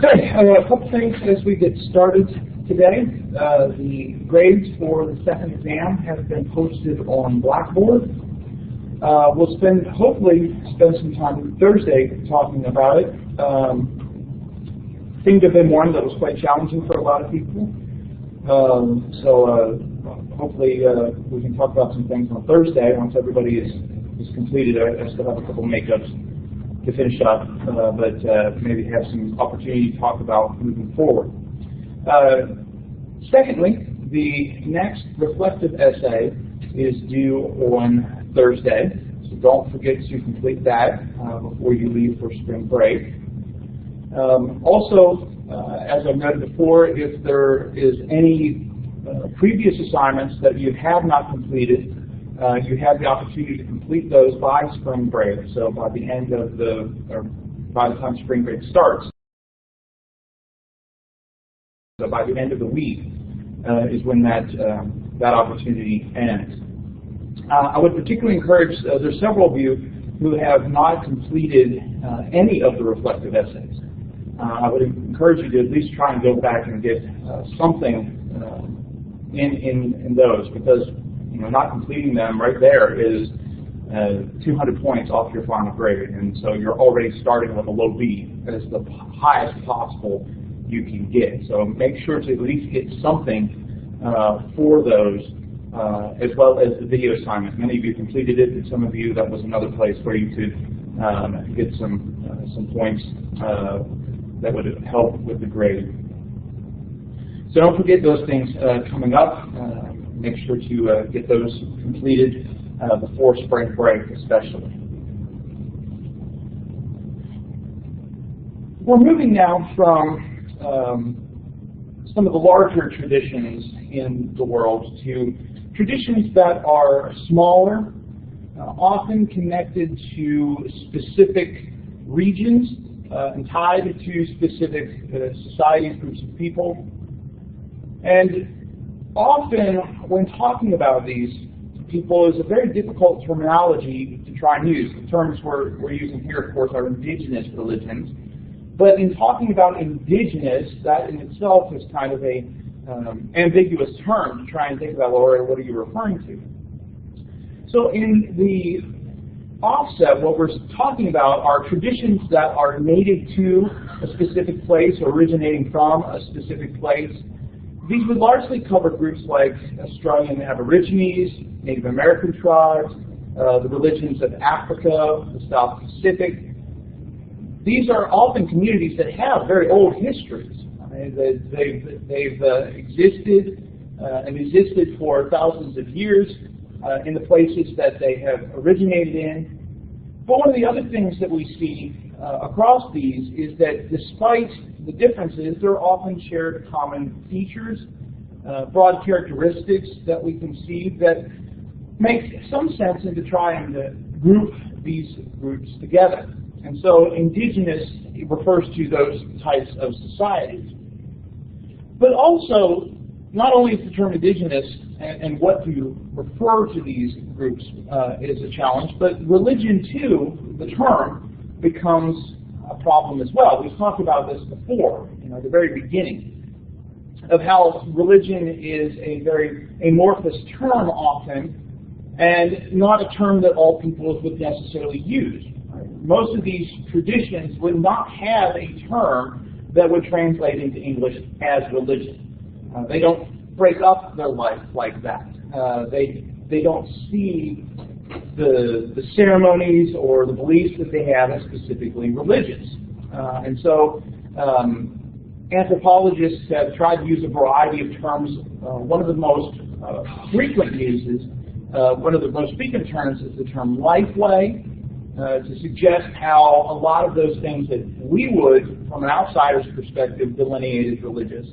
Okay, a couple things as we get started today. The grades for the second exam have been posted on Blackboard. We'll hopefully spend some time Thursday talking about it. Seemed to have been one that was quite challenging for a lot of people. Hopefully we can talk about some things on Thursday once everybody is completed. I still have a couple makeups to finish up, but maybe have some opportunity to talk about moving forward. Secondly, the next reflective essay is due on Thursday, so don't forget to complete that before you leave for spring break. Also, as I've noted before, if there is any previous assignments that you have not completed, you have the opportunity to complete those by spring break. So by the end of by the time spring break starts, so by the end of the week is when that opportunity ends. I would particularly encourage, there's several of you who have not completed any of the reflective essays. I would encourage you to at least try and go back and get something in those, because not completing them right there is 200 points off your final grade, and so you're already starting with a low B. That is the highest possible you can get. So make sure to at least get something for those, as well as the video assignment. Many of you completed it, and some of you, that was another place where you could get some points that would help with the grade. So don't forget those things coming up. Make sure to get those completed before spring break, especially. We're moving now from some of the larger traditions in the world to traditions that are smaller, often connected to specific regions and tied to specific societies, groups of people. And often, when talking about these people, is a very difficult terminology to try and use. The terms we're using here, of course, are indigenous religions. But in talking about indigenous, that in itself is kind of a ambiguous term to try and think about, well, what are you referring to? So in the offset, what we're talking about are traditions that are native to a specific place, or originating from a specific place. These would largely cover groups like Australian Aborigines, Native American tribes, the religions of Africa, the South Pacific. These are often communities that have very old histories. They've existed and existed for thousands of years in the places that they have originated in. But one of the other things that we see across these is that despite the differences, there are often shared common features, broad characteristics that we can see that make some sense into trying to group these groups together. And so indigenous refers to those types of societies. But also, not only is the term indigenous and what to refer to these groups is a challenge, but religion too, the term, becomes a problem as well. We've talked about this before, at the very beginning, of how religion is a very amorphous term often, and not a term that all peoples would necessarily use. Most of these traditions would not have a term that would translate into English as religion. They don't break up their life like that. They don't see the ceremonies or the beliefs that they have as specifically religious. And so anthropologists have tried to use a variety of terms. One of the most frequent uses, one of the most frequent terms is the term lifeway, to suggest how a lot of those things that we would, from an outsider's perspective, delineate as religious,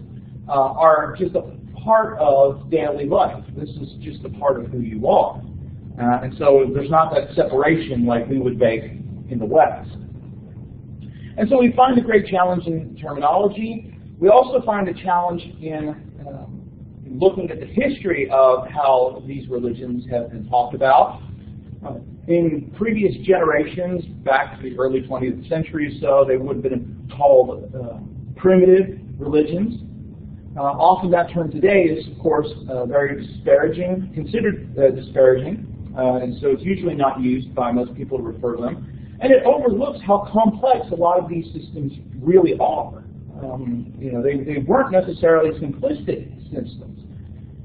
are just a part of daily life. This is just a part of who you are. And so there's not that separation like we would make in the West. And so we find a great challenge in terminology. We also find a challenge in looking at the history of how these religions have been talked about. In previous generations, back to the early 20th century or so, they would have been called primitive religions. Often that term today is, of course, very disparaging, considered disparaging, and so it's usually not used by most people to refer to them. And it overlooks how complex a lot of these systems really are. They weren't necessarily simplistic systems.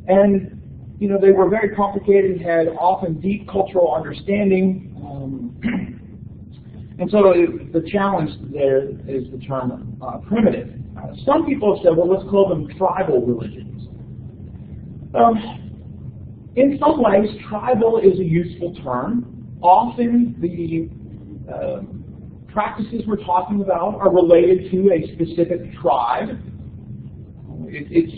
And, they were very complicated, had often deep cultural understanding. And so the challenge there is the term primitive. Some people have said, well, let's call them tribal religions. In some ways, tribal is a useful term. Often the practices we're talking about are related to a specific tribe. It's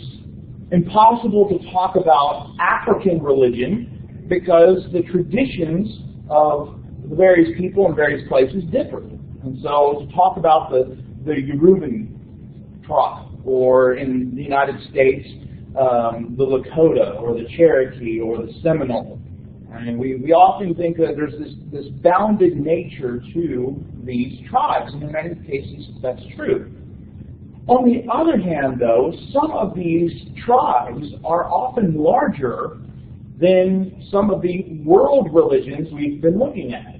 impossible to talk about African religion because the traditions of the various people in various places differ. And so to talk about the Yoruban tribe, or in the United States, the Lakota, or the Cherokee, or the Seminole, and we often think that there's this bounded nature to these tribes, and in many cases that's true. On the other hand, though, some of these tribes are often larger than some of the world religions we've been looking at.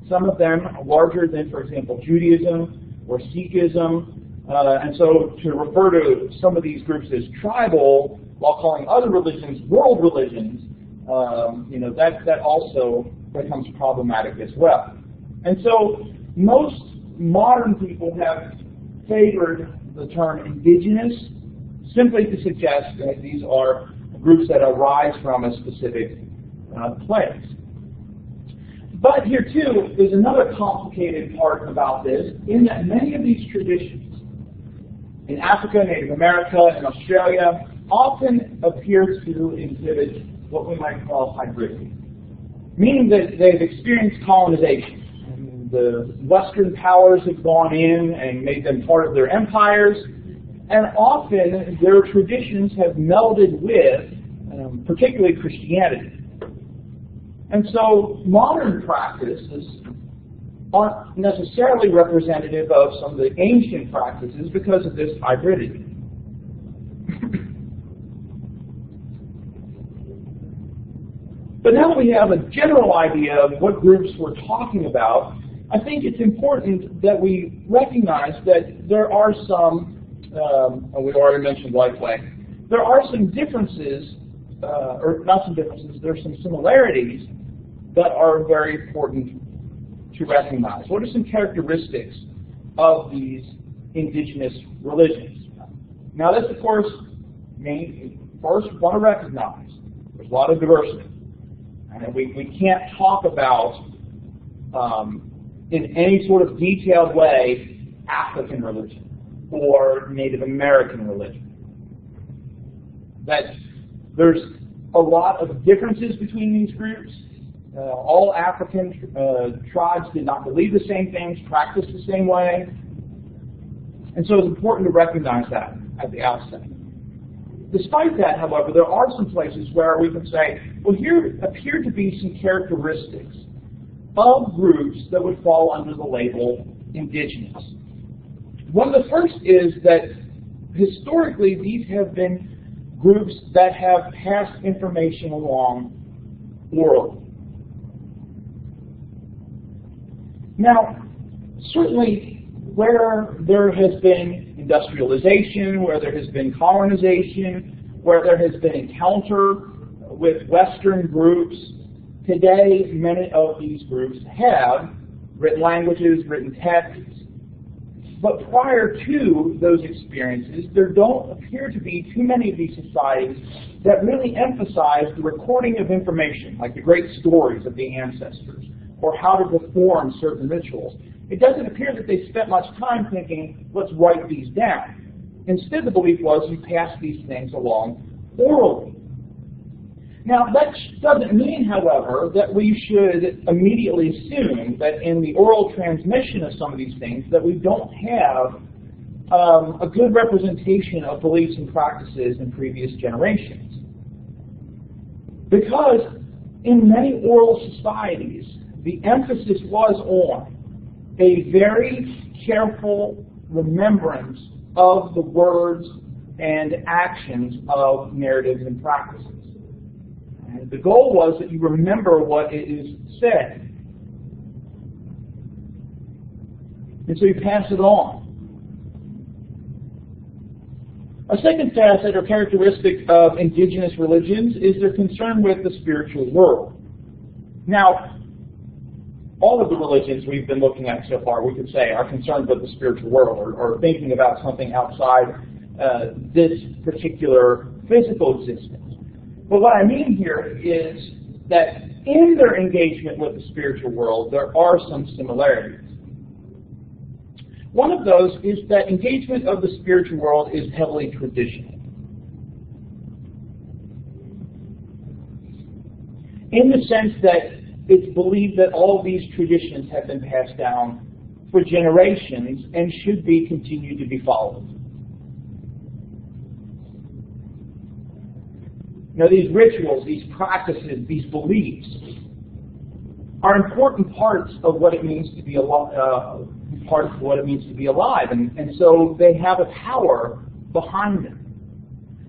Some of them are larger than, for example, Judaism or Sikhism. And so to refer to some of these groups as tribal while calling other religions world religions, that also becomes problematic as well. And so most modern people have favored the term indigenous simply to suggest that these are groups that arise from a specific place. But here too is another complicated part about this, in that many of these traditions in Africa, Native America, and Australia often appear to exhibit what we might call hybridity, meaning that they've experienced colonization. The Western powers have gone in and made them part of their empires, and often their traditions have melded with, particularly Christianity. And so modern practices aren't necessarily representative of some of the ancient practices because of this hybridity. But now that we have a general idea of what groups we're talking about, I think it's important that we recognize that there are some, we already mentioned Lifeway, there are some differences, or not some differences, there are some similarities that are very important to recognize. What are some characteristics of these indigenous religions? Now this, of course, first we want to recognize there's a lot of diversity. And we can't talk about, in any sort of detailed way, African religion or Native American religion. That there's a lot of differences between these groups. All African tribes did not believe the same things, practice the same way. And so it's important to recognize that at the outset. Despite that, however, there are some places where we can say, well, here appear to be some characteristics of groups that would fall under the label indigenous. One of the first is that historically these have been groups that have passed information along orally. Now, certainly where there has been industrialization, where there has been colonization, where there has been encounter with Western groups, today many of these groups have written languages, written texts. But prior to those experiences, there don't appear to be too many of these societies that really emphasize the recording of information, like the great stories of the ancestors, or how to perform certain rituals. It doesn't appear that they spent much time thinking, let's write these down. Instead, the belief was you pass these things along orally. Now, that doesn't mean, however, that we should immediately assume that in the oral transmission of some of these things that we don't have a good representation of beliefs and practices in previous generations. Because in many oral societies, the emphasis was on a very careful remembrance of the words and actions of narratives and practices. And the goal was that you remember what it is said. And so you pass it on. A second facet or characteristic of indigenous religions is their concern with the spiritual world. Now, all of the religions we've been looking at so far, we could say, are concerned with the spiritual world or thinking about something outside this particular physical existence. But what I mean here is that in their engagement with the spiritual world, there are some similarities. One of those is that engagement of the spiritual world is heavily traditional. In the sense that it's believed that all of these traditions have been passed down for generations and should be continued to be followed. Now, these rituals, these practices, these beliefs are important parts of what it means to be alive, and so they have a power behind them.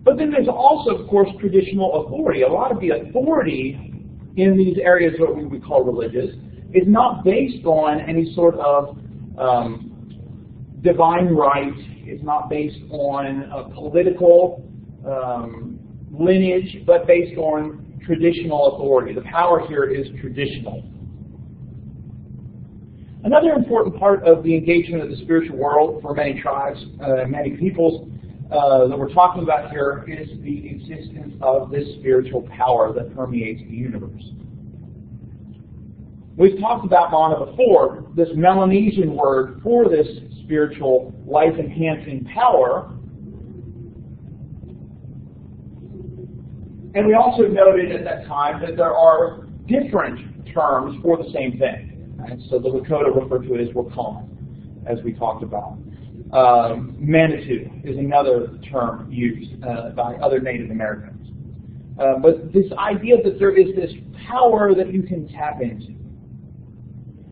But then there's also, of course, traditional authority. A lot of the authority in these areas, what we would call religious, is not based on any sort of divine right. It's not based on a political lineage, but based on traditional authority. The power here is traditional. Another important part of the engagement of the spiritual world for many tribes, many peoples that we're talking about here is the existence of this spiritual power that permeates the universe. We've talked about mana before, this Melanesian word for this spiritual life-enhancing power. And we also noted at that time that there are different terms for the same thing. And so the Lakota refer to it as Wakan, as we talked about. Manitou is another term used by other Native Americans. But this idea that there is this power that you can tap into.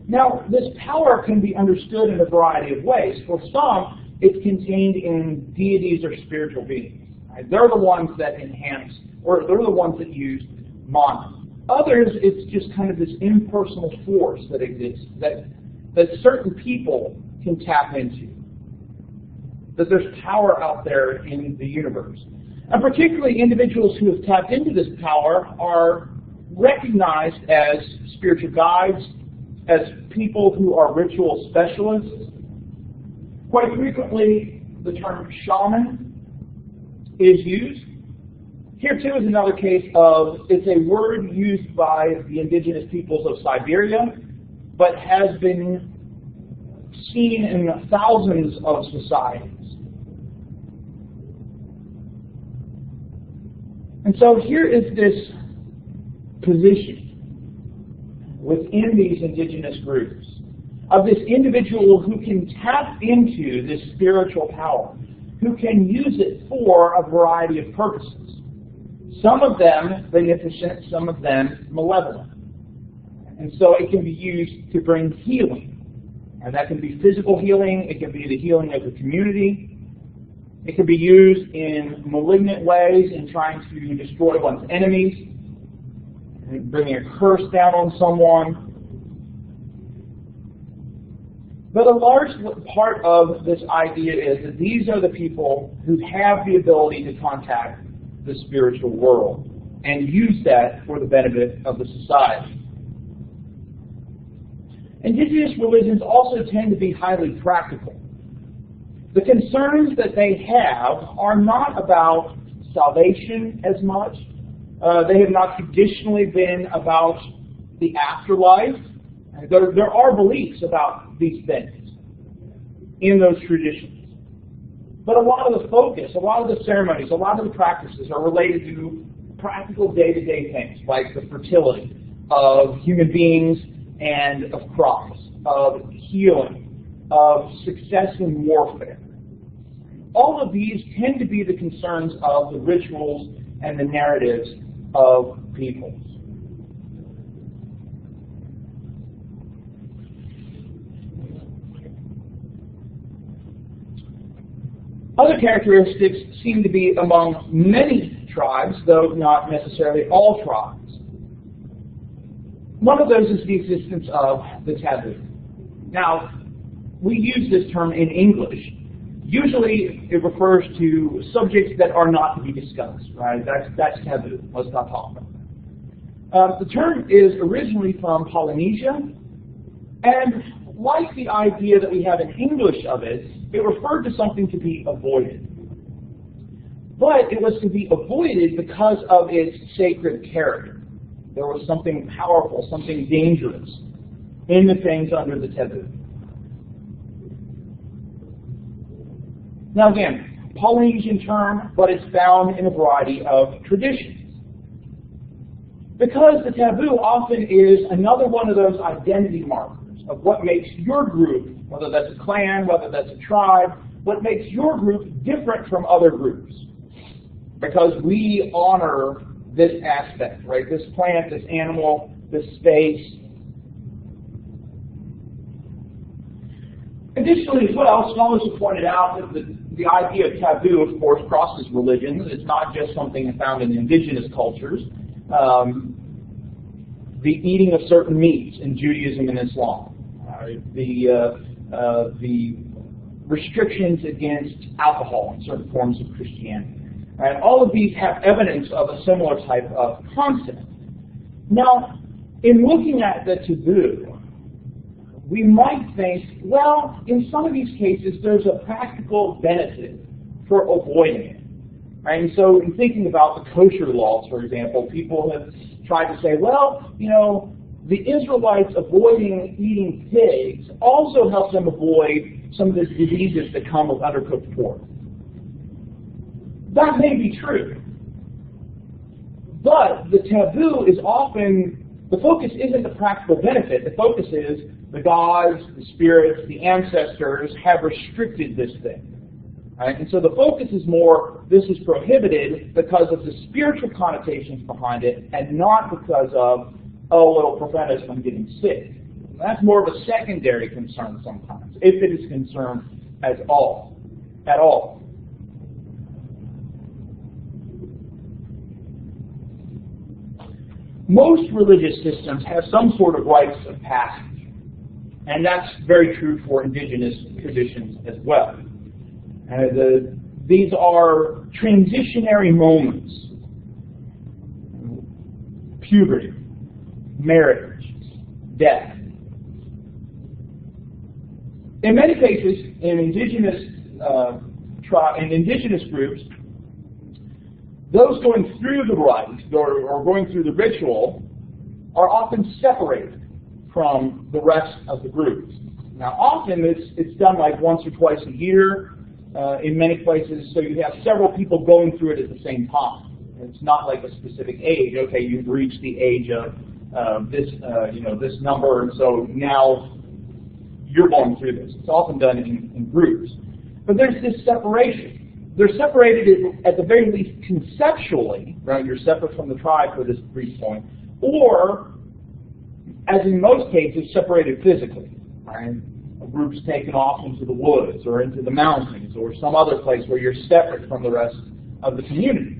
Now, this power can be understood in a variety of ways. For some, it's contained in deities or spiritual beings. Right? They're the ones that enhance, or they're the ones that use mana. Others, it's just kind of this impersonal force that exists, that certain people can tap into. That there's power out there in the universe. And particularly individuals who have tapped into this power are recognized as spiritual guides, as people who are ritual specialists. Quite frequently, the term shaman is used. Here, too, is another case of, it's a word used by the indigenous peoples of Siberia, but has been seen in thousands of societies. And so here is this position within these indigenous groups of this individual who can tap into this spiritual power, who can use it for a variety of purposes. Some of them beneficent, some of them malevolent. And so it can be used to bring healing. And that can be physical healing, it can be the healing of the community. It can be used in malignant ways in trying to destroy one's enemies, and bringing a curse down on someone. But a large part of this idea is that these are the people who have the ability to contact the spiritual world and use that for the benefit of the society. Indigenous religions also tend to be highly practical. The concerns that they have are not about salvation as much. They have not traditionally been about the afterlife. There are beliefs about these things in those traditions. But a lot of the focus, a lot of the ceremonies, a lot of the practices are related to practical day-to-day things, like the fertility of human beings and of crops, of healing, of success in warfare. All of these tend to be the concerns of the rituals and the narratives of peoples. Other characteristics seem to be among many tribes, though not necessarily all tribes. One of those is the existence of the taboo. Now, we use this term in English. Usually it refers to subjects that are not to be discussed, right? That's taboo. Let's not talk about that. The term is originally from Polynesia, and like the idea that we have in English of it, it referred to something to be avoided. But it was to be avoided because of its sacred character. There was something powerful, something dangerous in the things under the taboo. Now again, Polynesian term, but it's found in a variety of traditions. Because the taboo often is another one of those identity markers of what makes your group, whether that's a clan, whether that's a tribe, what makes your group different from other groups. Because we honor this aspect, right? This plant, this animal, this space. Additionally as well, scholars have pointed out that the idea of taboo, of course, crosses religions. It's not just something found in indigenous cultures. The eating of certain meats in Judaism and Islam. The restrictions against alcohol in certain forms of Christianity. And all of these have evidence of a similar type of concept. Now, in looking at the taboo, we might think, well, in some of these cases, there's a practical benefit for avoiding it. Right? And so in thinking about the kosher laws, for example, people have tried to say, well, you know, the Israelites avoiding eating pigs also helps them avoid some of the diseases that come with undercooked pork. That may be true. But the taboo is often, the focus isn't the practical benefit. The focus is the gods, the spirits, the ancestors have restricted this thing. Right? And so the focus is more, this is prohibited because of the spiritual connotations behind it and not because of, oh, it'll prevent us from getting sick. That's more of a secondary concern sometimes, if it is concerned at all. Most religious systems have some sort of rites of passage, and that's very true for indigenous traditions as well. These are transitionary moments: puberty, marriage, death. In many cases, in indigenous groups, those going through the rites or going through the ritual are often separated from the rest of the groups. Now, often it's done like once or twice a year in many places, so you have several people going through it at the same time. It's not like a specific age. Okay, you've reached the age of this number, and so now you're going through this. It's often done in groups. But there's this separation. They're separated at the very least conceptually, right? You're separate from the tribe for this brief point, or, as in most cases, separated physically. Right? A group's taken off into the woods or into the mountains or some other place where you're separate from the rest of the community.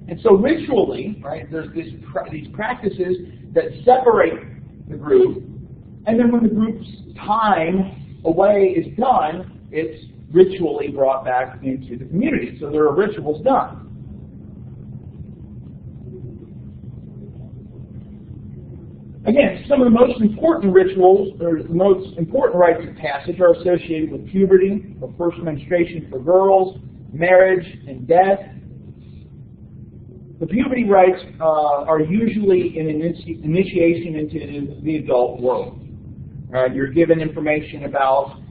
And so ritually, right, there's these practices that separate the group, and then when the group's time away is done, it's ritually brought back into the community. So there are rituals done. Again, some of the most important rituals, or the most important rites of passage, are associated with puberty, or first menstruation for girls, marriage, and death. The puberty rites are usually an initiation into the adult world. You're given information about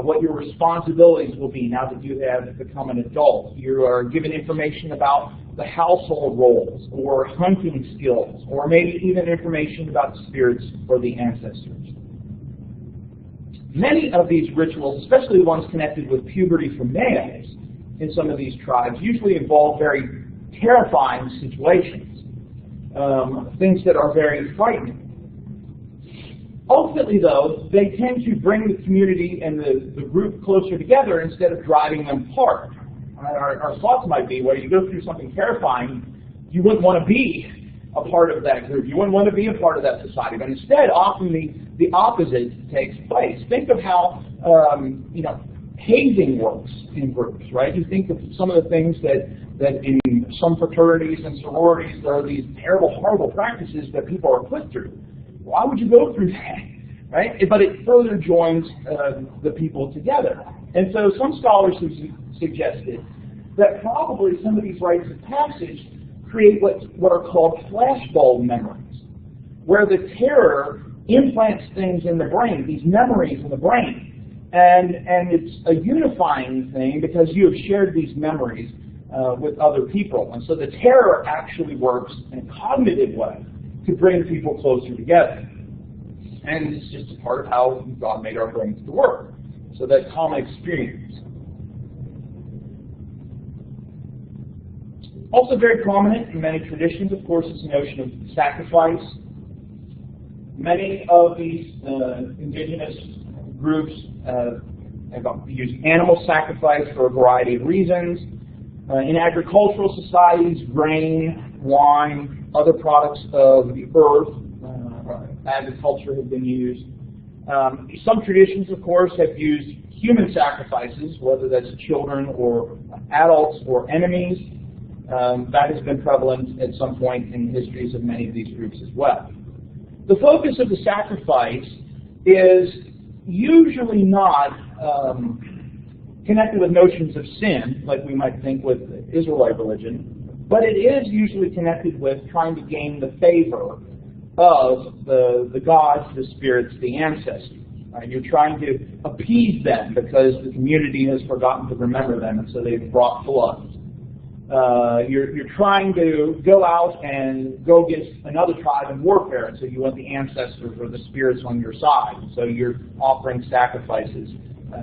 what your responsibilities will be now that you have become an adult. You are given information about the household roles, or hunting skills, or maybe even information about the spirits or the ancestors. Many of these rituals, especially the ones connected with puberty for males in some of these tribes, usually involve very terrifying situations, things that are very frightening. Ultimately, though, they tend to bring the community and the group closer together instead of driving them apart. Our thoughts might be, well, you go through something terrifying, you wouldn't want to be a part of that group. You wouldn't want to be a part of that society. But instead, often the opposite takes place. Think of how hazing works in groups, right? You think of some of the things that in some fraternities and sororities, there are these terrible, horrible practices that people are put through. Why would you go through that, right? But it further joins the people together. And so some scholars have suggested that probably some of these rites of passage create what are called flashbulb memories, where the terror implants things in the brain, these memories in the brain. And it's a unifying thing because you have shared these memories with other people. And so the terror actually works in a cognitive way to bring people closer together. And it's just a part of how God made our brains to work. So that common experience. Also very prominent in many traditions, of course, is the notion of sacrifice. Many of these indigenous groups have used animal sacrifice for a variety of reasons. In agricultural societies, grain, wine, other products of the earth, agriculture have been used. Some traditions, of course, have used human sacrifices, whether that's children or adults or enemies. That has been prevalent at some point in the histories of many of these groups as well. The focus of the sacrifice is usually not connected with notions of sin, like we might think with Israelite religion, but it is usually connected with trying to gain the favor of the gods, the spirits, the ancestors. You're trying to appease them because the community has forgotten to remember them, and so they've brought floods. You're trying to go out and go against another tribe in warfare, and so you want the ancestors or the spirits on your side. So you're offering sacrifices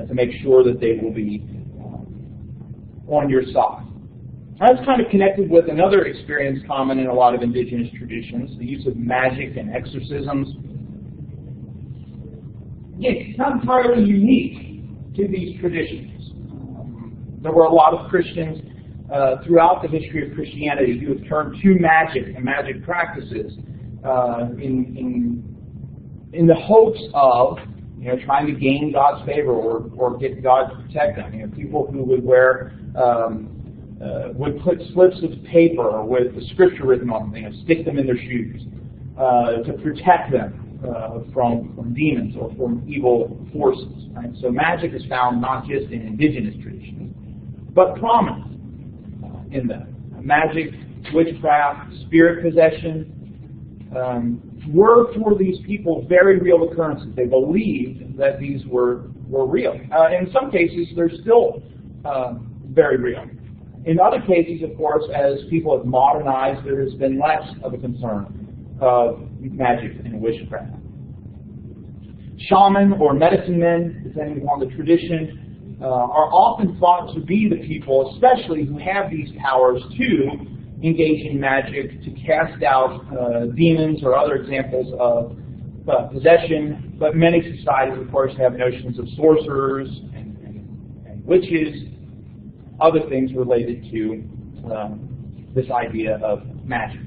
to make sure that they will be on your side. That's kind of connected with another experience common in a lot of indigenous traditions, the use of magic and exorcisms. It's not entirely unique to these traditions. There were a lot of Christians throughout the history of Christianity who have turned to magic and magic practices in the hopes of trying to gain God's favor or get God to protect them. People who would wear would put slips of paper with the scripture written on them, stick them in their shoes to protect them from demons or from evil forces. Right? So magic is found not just in indigenous traditions, but prominent in them. Magic, witchcraft, spirit possession were for these people very real occurrences. They believed that these were real. In some cases, they're still very real. In other cases, of course, as people have modernized, there has been less of a concern of magic and witchcraft. Shaman or medicine men, depending upon the tradition, are often thought to be the people, especially who have these powers to engage in magic, to cast out demons or other examples of possession. But many societies, of course, have notions of sorcerers and witches, other things related to this idea of magic.